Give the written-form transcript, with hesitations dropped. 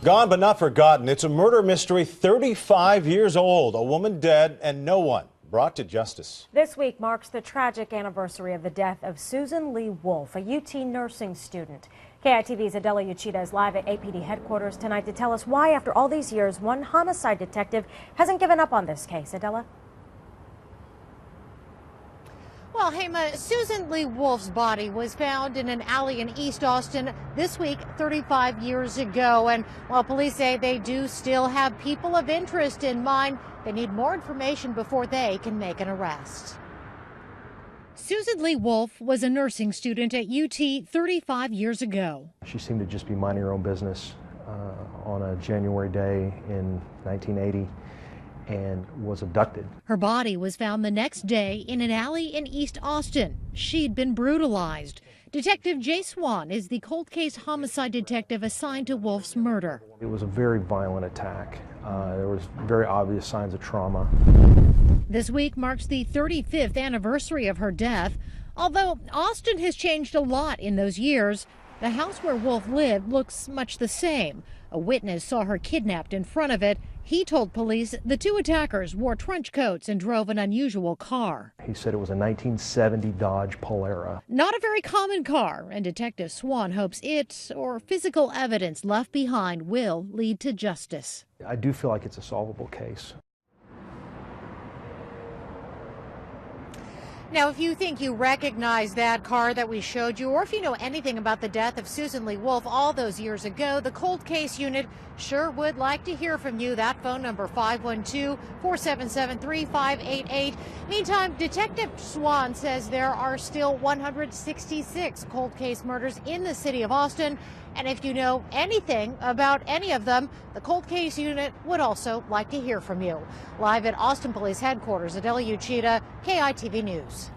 Gone but not forgotten. It's a murder mystery 35 years old. A woman dead and no one brought to justice. This week marks the tragic anniversary of the death of Susan Leigh Wolfe, a UT nursing student. KITV's Adela Uchida is live at APD headquarters tonight to tell us why, after all these years, one homicide detective hasn't given up on this case. Adela? Well, Hema, Susan Leigh Wolfe's body was found in an alley in East Austin this week 35 years ago. And while police say they do still have people of interest in mind, they need more information before they can make an arrest. Susan Leigh Wolfe was a nursing student at UT 35 years ago. She seemed to just be minding her own business on a January day in 1980. And was abducted. Her body was found the next day in an alley in East Austin. She'd been brutalized. Detective Jay Swann is the cold case homicide detective assigned to Wolfe's murder. It was a very violent attack. There was very obvious signs of trauma. This week marks the 35th anniversary of her death. Although Austin has changed a lot in those years, the house where Wolfe lived looks much the same. A witness saw her kidnapped in front of it. He told police the two attackers wore trench coats and drove an unusual car. He said it was a 1970 Dodge Polara. Not a very common car, and Detective Swann hopes it, or physical evidence left behind, will lead to justice. I do feel like it's a solvable case. Now, if you think you recognize that car that we showed you, or if you know anything about the death of Susan Leigh Wolfe all those years ago, the Cold Case Unit sure would like to hear from you. That phone number, 512-477-3588. Meantime, Detective Swann says there are still 166 cold case murders in the city of Austin. And if you know anything about any of them, the Cold Case Unit would also like to hear from you. Live at Austin Police Headquarters, Adela Uchida, KITV News.